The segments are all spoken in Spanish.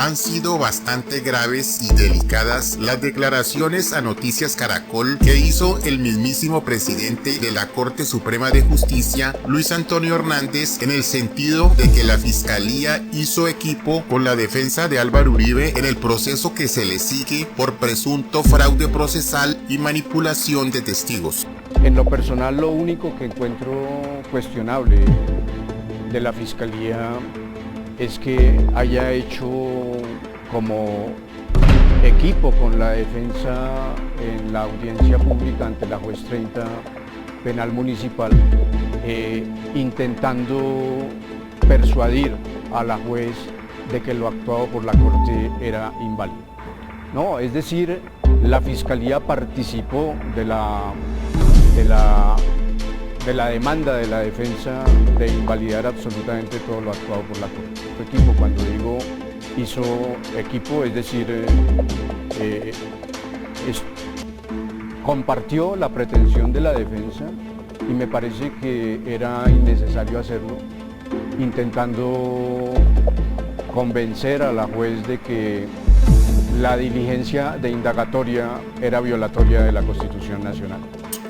Han sido bastante graves y delicadas las declaraciones a Noticias Caracol que hizo el mismísimo presidente de la Corte Suprema de Justicia, Luis Antonio Hernández, en el sentido de que la Fiscalía hizo equipo con la defensa de Álvaro Uribe en el proceso que se le sigue por presunto fraude procesal y manipulación de testigos. En lo personal, lo único que encuentro cuestionable de la Fiscalía es que haya hecho como equipo con la defensa en la audiencia pública ante la juez 30 penal municipal, intentando persuadir a la juez de que lo actuado por la Corte era inválido. No, es decir, la Fiscalía participó de la demanda de la defensa de invalidar absolutamente todo lo actuado por la Corte. Equipo, cuando digo hizo equipo, es decir, compartió la pretensión de la defensa y me parece que era innecesario hacerlo, intentando convencer a la juez de que la diligencia de indagatoria era violatoria de la Constitución Nacional.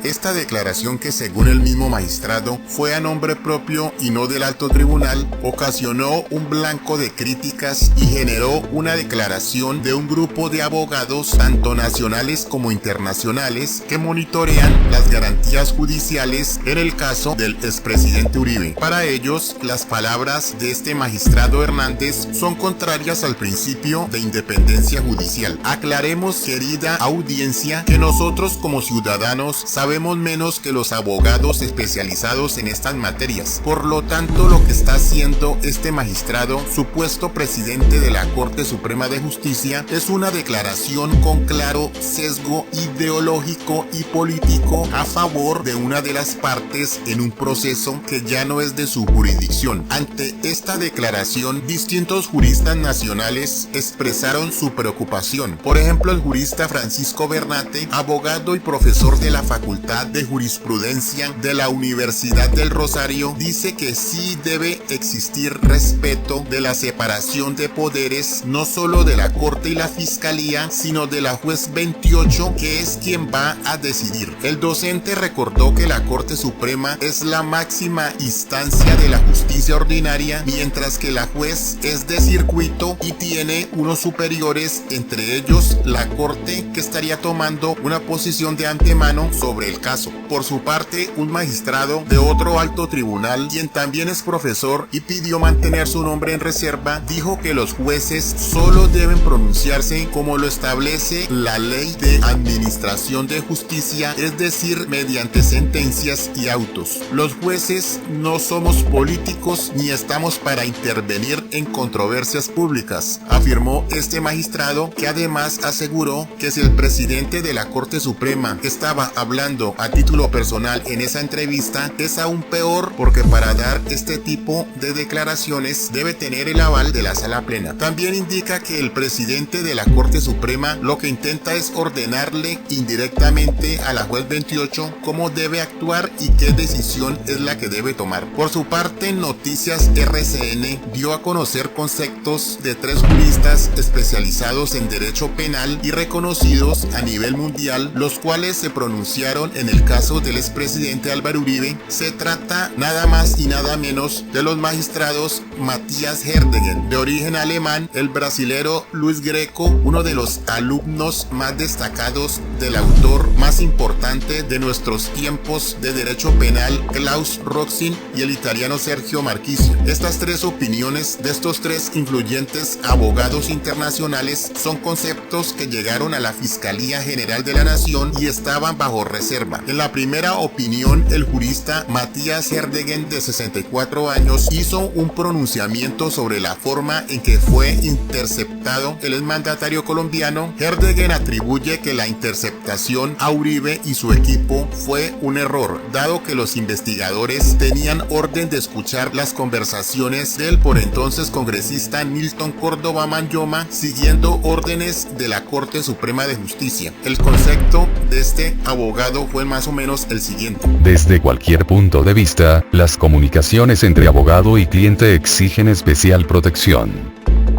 Esta declaración, que según el mismo magistrado fue a nombre propio y no del alto tribunal, ocasionó un blanco de críticas y generó una declaración de un grupo de abogados, tanto nacionales como internacionales, que monitorean las garantías judiciales en el caso del expresidente Uribe. Para ellos, las palabras de este magistrado Hernández son contrarias al principio de independencia judicial. Aclaremos, querida audiencia, que nosotros como ciudadanos sabemos menos que los abogados especializados en estas materias. Por lo tanto, lo que está haciendo este magistrado, supuesto presidente de la Corte Suprema de Justicia, es una declaración con claro sesgo ideológico y político a favor de una de las partes en un proceso que ya no es de su jurisdicción. Ante esta declaración, distintos juristas nacionales expresaron su preocupación. Por ejemplo, el jurista Francisco Bernate, abogado y profesor de la Facultad de Jurisprudencia de la Universidad del Rosario, dice que sí debe existir respeto de la separación de poderes, no solo de la Corte y la Fiscalía, sino de la juez 28, que es quien va a decidir. El docente recordó que la Corte Suprema es la máxima instancia de la justicia ordinaria, mientras que la juez es de circuito y tiene unos superiores, entre ellos la Corte, que estaría tomando una posición de antemano sobre el caso. Por su parte, un magistrado de otro alto tribunal, quien también es profesor y pidió mantener su nombre en reserva, dijo que los jueces solo deben pronunciarse como lo establece la Ley de Administración de Justicia, es decir, mediante sentencias y autos. Los jueces no somos políticos ni estamos para intervenir en controversias públicas, afirmó este magistrado, que además aseguró que si el presidente de la Corte Suprema estaba hablando a título personal en esa entrevista, es aún peor, porque para dar este tipo de declaraciones debe tener el aval de la sala plena. También indica que el presidente de la Corte Suprema lo que intenta es ordenarle indirectamente a la juez 28 cómo debe actuar y qué decisión es la que debe tomar. Por su parte, Noticias RCN dio a conocer conceptos de tres juristas especializados en derecho penal y reconocidos a nivel mundial, los cuales se pronunciaron en el caso del expresidente Álvaro Uribe. Se trata nada más y nada menos de los magistrados Matías Herdegen, de origen alemán, el brasilero Luis Greco, uno de los alumnos más destacados del autor más importante de nuestros tiempos de derecho penal, Klaus Roxin, y el italiano Sergio Marchisio. Estas tres opiniones de estos tres influyentes abogados internacionales son conceptos que llegaron a la Fiscalía General de la Nación y estaban bajo reserva. En la primera opinión, el jurista Matías Herdegen, de 64 años, hizo un pronunciamiento sobre la forma en que fue interceptado el exmandatario colombiano. Herdegen atribuye que la interceptación a Uribe y su equipo fue un error, dado que los investigadores tenían orden de escuchar las conversaciones del por entonces congresista Nilton Córdoba Manyoma, siguiendo órdenes de la Corte Suprema de Justicia. El concepto de este abogado fue más o menos el siguiente. Desde cualquier punto de vista, las comunicaciones entre abogado y cliente exigen especial protección.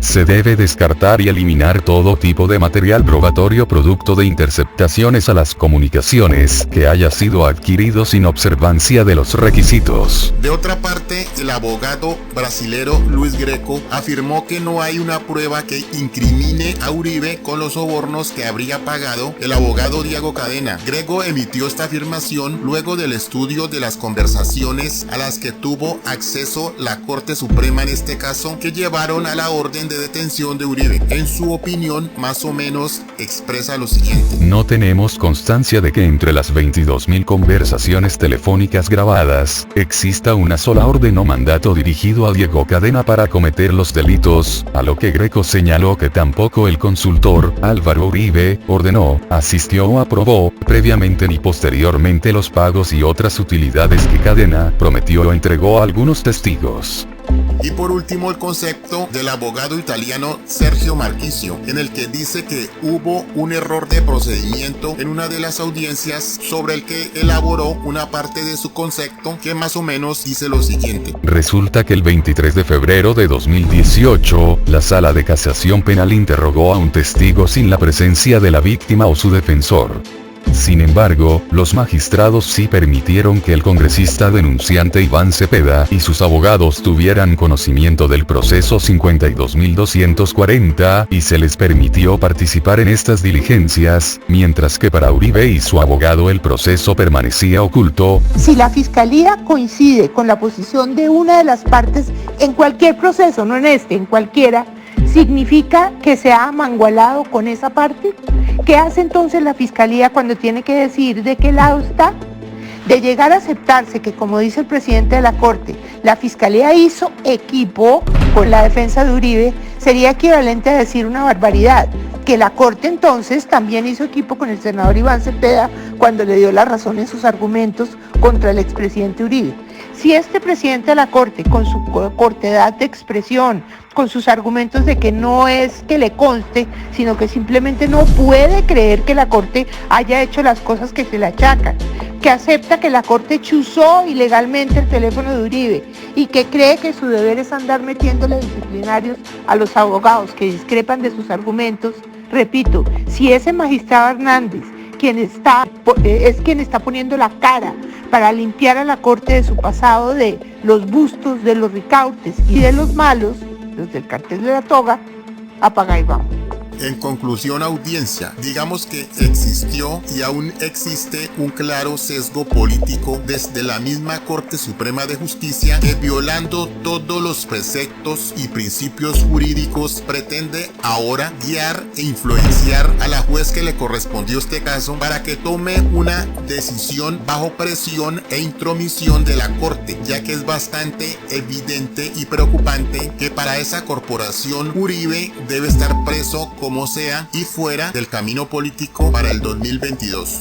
Se debe descartar y eliminar todo tipo de material probatorio producto de interceptaciones a las comunicaciones que haya sido adquirido sin observancia de los requisitos. De otra parte, el abogado brasilero Luis Greco afirmó que no hay una prueba que incrimine a Uribe con los sobornos que habría pagado el abogado Diego Cadena. Greco emitió esta afirmación luego del estudio de las conversaciones a las que tuvo acceso la Corte Suprema en este caso, que llevaron a la orden de detención de Uribe. En su opinión, más o menos expresa lo siguiente: no tenemos constancia de que entre las 22.000 conversaciones telefónicas grabadas, exista una sola orden o mandato dirigido a Diego Cadena para cometer los delitos, a lo que Greco señaló que tampoco el consultor, Álvaro Uribe, ordenó, asistió o aprobó, previamente ni posteriormente los pagos y otras utilidades que Cadena prometió o entregó a algunos testigos. Y por último, el concepto del abogado italiano Sergio Marchisio, en el que dice que hubo un error de procedimiento en una de las audiencias, sobre el que elaboró una parte de su concepto que más o menos dice lo siguiente. Resulta que el 23 de febrero de 2018, la Sala de Casación Penal interrogó a un testigo sin la presencia de la víctima o su defensor. Sin embargo, los magistrados sí permitieron que el congresista denunciante Iván Cepeda y sus abogados tuvieran conocimiento del proceso 52.240 y se les permitió participar en estas diligencias, mientras que para Uribe y su abogado el proceso permanecía oculto. Si la fiscalía coincide con la posición de una de las partes en cualquier proceso, no en este, en cualquiera, ¿significa que se ha amangualado con esa parte? ¿Qué hace entonces la fiscalía cuando tiene que decidir de qué lado está? De llegar a aceptarse que, como dice el presidente de la Corte, la fiscalía hizo equipo con la defensa de Uribe, sería equivalente a decir una barbaridad, que la Corte entonces también hizo equipo con el senador Iván Cepeda cuando le dio la razón en sus argumentos contra el expresidente Uribe. Si este presidente de la Corte, con su cortedad de expresión, con sus argumentos de que no es que le conste, sino que simplemente no puede creer que la Corte haya hecho las cosas que se le achacan, que acepta que la Corte chuzó ilegalmente el teléfono de Uribe y que cree que su deber es andar metiéndole disciplinarios a los abogados que discrepan de sus argumentos, repito, si ese magistrado Hernández es quien está poniendo la cara para limpiar a la Corte de su pasado, de los bustos, de los ricautes y de los malos, los del cartel de la toga, apaga y vamos. En conclusión, audiencia, digamos que existió y aún existe un claro sesgo político desde la misma Corte Suprema de Justicia que, violando todos los preceptos y principios jurídicos, pretende ahora guiar e influenciar a la juez que le correspondió este caso para que tome una decisión bajo presión e intromisión de la Corte, ya que es bastante evidente y preocupante que para esa corporación Uribe debe estar preso como sea y fuera del camino político para el 2022.